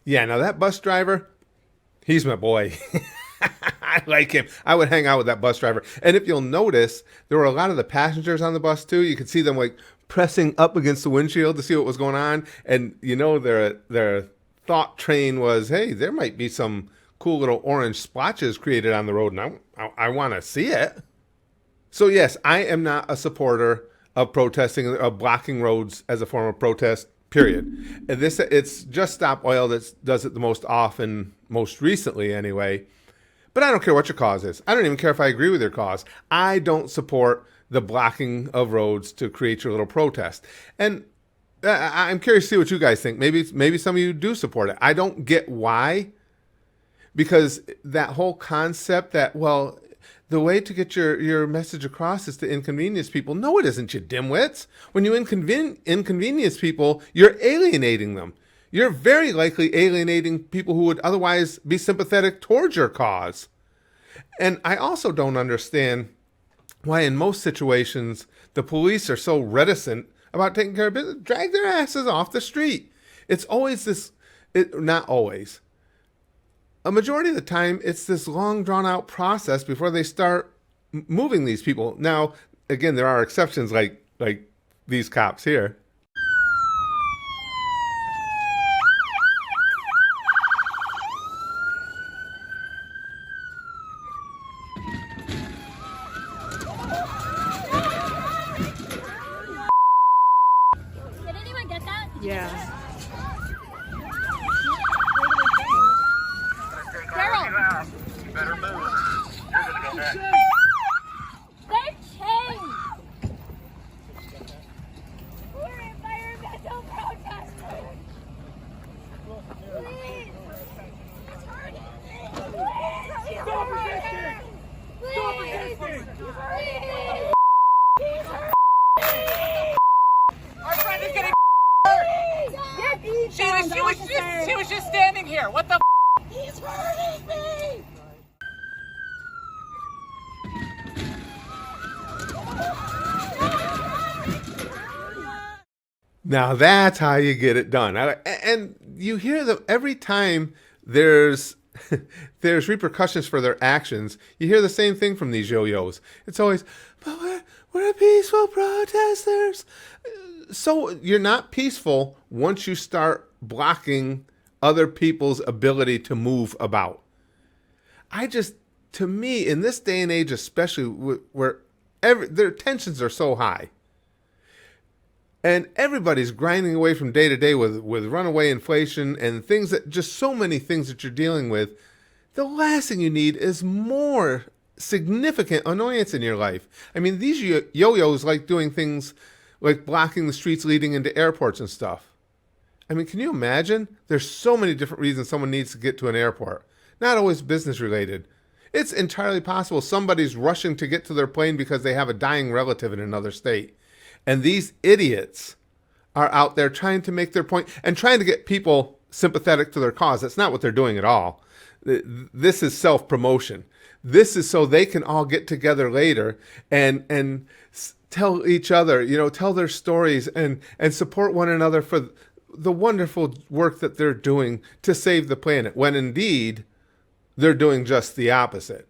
Yeah, now that bus driver, he's my boy. I like him. I would hang out with that bus driver. And if you'll notice, there were a lot of the passengers on the bus too. You could see them like pressing up against the windshield to see what was going on. And you know, their thought train was, hey, there might be some cool little orange splotches created on the road, and I want to see it. So yes, I am not a supporter of protesting, of blocking roads as a form of protest. Period. And it's Just Stop Oil that does it the most often, most recently anyway. But I don't care what your cause is. I don't even care if I agree with your cause. I don't support the blocking of roads to create your little protest. And I'm curious to see what you guys think. Maybe some of you do support it. I don't get why. Because that whole concept that, well, the way to get your message across is to inconvenience people. No, it isn't, you dimwits. When you inconvenience people, you're alienating them. You're very likely alienating people who would otherwise be sympathetic towards your cause. And I also don't understand why in most situations the police are so reticent about taking care of business. Drag their asses off the street. It's always not always. A majority of the time, it's this long, drawn-out process before they start moving these people. Now, again, there are exceptions like these cops here. Did anyone get that? Yeah. You better move. You're gonna go back. They're chained. We're environmental protesters. Please. It's hurting me. Please. Stop resisting. Stop resisting. Please. He's hurting me. Our friend is getting Please. she was just standing here. What the He's hurting me. Now that's how you get it done. And you hear them every time there's repercussions for their actions. You hear the same thing from these yo-yos. It's always, but we're peaceful protesters. So you're not peaceful once you start blocking other people's ability to move about. To me, in this day and age, especially where their tensions are so high, and everybody's grinding away from day to day with runaway inflation and so many things that you're dealing with, the last thing you need is more significant annoyance in your life. I mean, these yo-yos like doing things like blocking the streets leading into airports and stuff. I mean, can you imagine? There's so many different reasons someone needs to get to an airport. Not always business related. It's entirely possible somebody's rushing to get to their plane because they have a dying relative in another state. And these idiots are out there trying to make their point and trying to get people sympathetic to their cause. That's not what they're doing at all. This is self-promotion. This is so they can all get together later and tell each other, tell their stories and support one another for the wonderful work that they're doing to save the planet, when indeed they're doing just the opposite.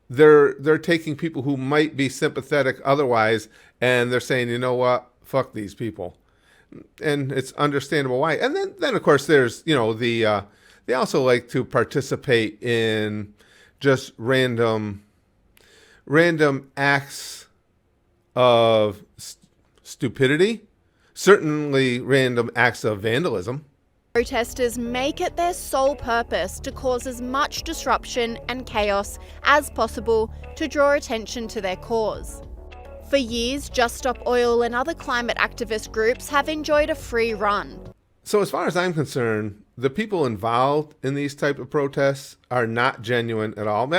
They're taking people who might be sympathetic otherwise, and they're saying, you know what, fuck these people. And it's understandable why. And then of course there's, the they also like to participate in just random acts of stupidity, certainly random acts of vandalism. Protesters make it their sole purpose to cause as much disruption and chaos as possible to draw attention to their cause. For years, Just Stop Oil and other climate activist groups have enjoyed a free run. So as far as I'm concerned, the people involved in these type of protests are not genuine at all.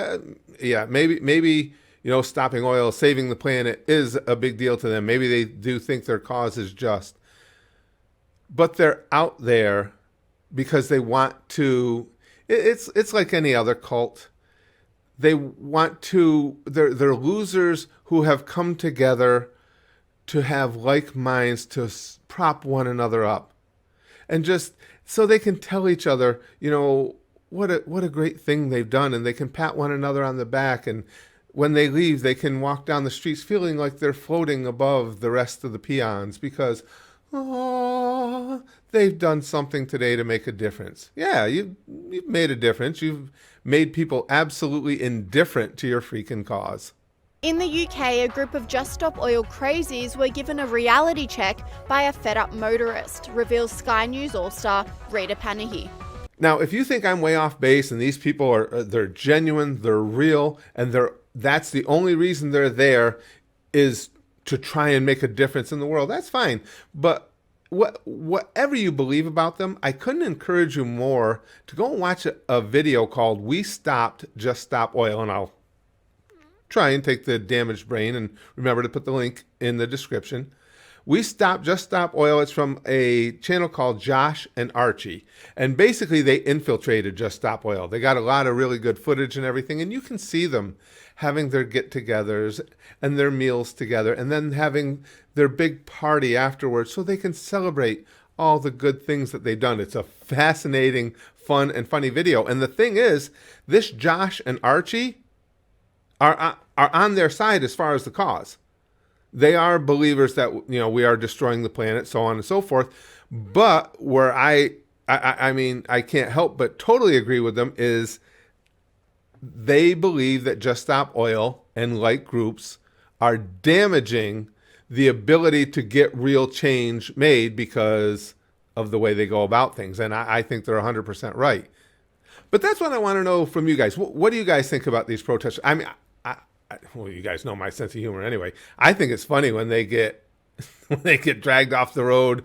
Yeah, maybe stopping oil, saving the planet is a big deal to them. Maybe they do think their cause is just. But they're out there because they want to. It's like any other cult. They want to. They're losers who have come together to have like minds to prop one another up, and just so they can tell each other, what a great thing they've done, and they can pat one another on the back, and when they leave, they can walk down the streets feeling like they're floating above the rest of the peons because, they've done something today to make a difference. Yeah, you've made a difference. You've made people absolutely indifferent to your freaking cause. In the UK, a group of Just Stop Oil crazies were given a reality check by a fed-up motorist, reveals Sky News All-Star Rita Panahi. Now, if you think I'm way off base and these people they're genuine, they're real, and that's the only reason they're there is to try and make a difference in the world, that's fine. But whatever you believe about them, I couldn't encourage you more to go and watch a video called "We Stopped Just Stop Oil," and I'll try and take the damaged brain and remember to put the link in the description. We Stopped Just Stop Oil. It's from a channel called Josh and Archie. And basically they infiltrated Just Stop Oil. They got a lot of really good footage and everything. And you can see them having their get-togethers and their meals together and then having their big party afterwards so they can celebrate all the good things that they've done. It's a fascinating, fun, and funny video. And the thing is, this Josh and Archie are on their side as far as the cause. They are believers that we are destroying the planet, so on and so forth. But where I can't help but totally agree with them is they believe that Just Stop Oil and like groups are damaging the ability to get real change made because of the way they go about things. And I think they're 100% right. But that's what I want to know from you guys. What do you guys think about these protests? I mean, well, you guys know my sense of humor anyway. I think it's funny when they get dragged off the road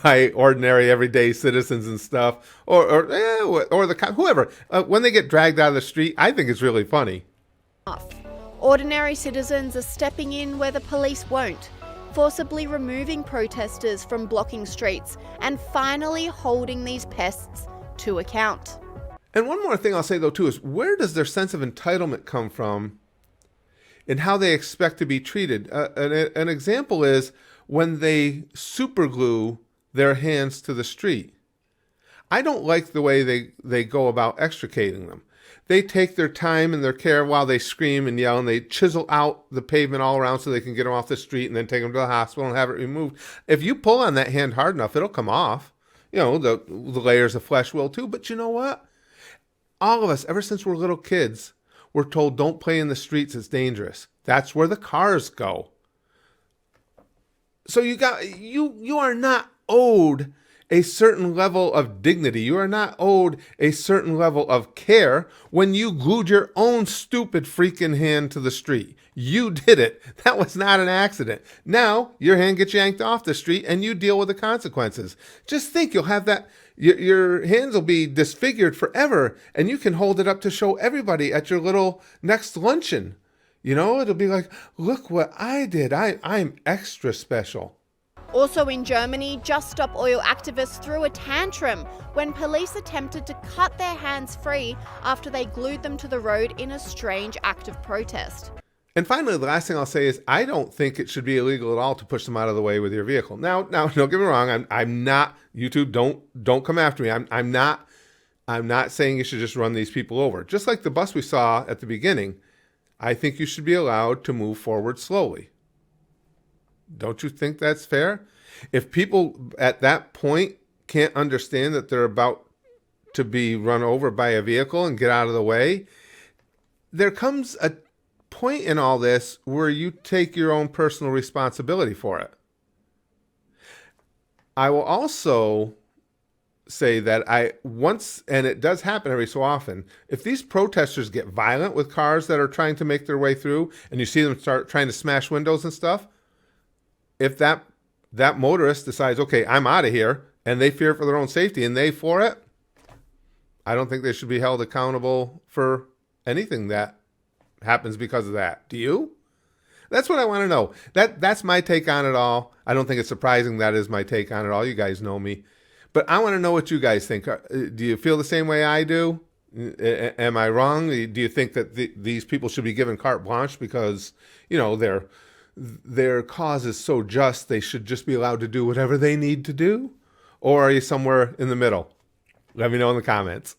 by ordinary everyday citizens and stuff, or the cop, whoever. When they get dragged out of the street, I think it's really funny. Ordinary citizens are stepping in where the police won't, forcibly removing protesters from blocking streets and finally holding these pests to account. And one more thing I'll say though too is, where does their sense of entitlement come from in how they expect to be treated? An example is when they superglue their hands to the street. I don't like the way they go about extricating them. They take their time and their care while they scream and yell, and they chisel out the pavement all around so they can get them off the street and then take them to the hospital and have it removed. If you pull on that hand hard enough, it'll come off. The layers of flesh will too. But you know what? All of us, ever since we're little kids, we're told don't play in the streets, it's dangerous. That's where the cars go. So you are not owed a certain level of dignity. You are not owed a certain level of care when you glued your own stupid freaking hand to the street. You did it. That was not an accident. Now your hand gets yanked off the street and you deal with the consequences. Just think, you'll have that. Your hands will be disfigured forever, and you can hold it up to show everybody at your little next luncheon. It'll be like, look what I did. I'm extra special. Also in Germany, Just Stop Oil activists threw a tantrum when police attempted to cut their hands free after they glued them to the road in a strange act of protest. And finally, the last thing I'll say is I don't think it should be illegal at all to push them out of the way with your vehicle. Now, don't get me wrong. I'm not. YouTube, don't come after me. I'm not saying you should just run these people over. Just like the bus we saw at the beginning, I think you should be allowed to move forward slowly. Don't you think that's fair? If people at that point can't understand that they're about to be run over by a vehicle and get out of the way, there comes a point in all this where you take your own personal responsibility for it. I will also say that and it does happen every so often, if these protesters get violent with cars that are trying to make their way through and you see them start trying to smash windows and stuff, if that motorist decides, okay, I'm out of here, and they fear for their own safety and they for it, I don't think they should be held accountable for anything that happens because of that. Do you? That's what I want to know. That's my take on it all. I don't think it's surprising that is my take on it all. You guys know me. But I want to know what you guys think. Do you feel the same way I do? Am I wrong? Do you think that these people should be given carte blanche because, their cause is so just they should just be allowed to do whatever they need to do? Or are you somewhere in the middle? Let me know in the comments.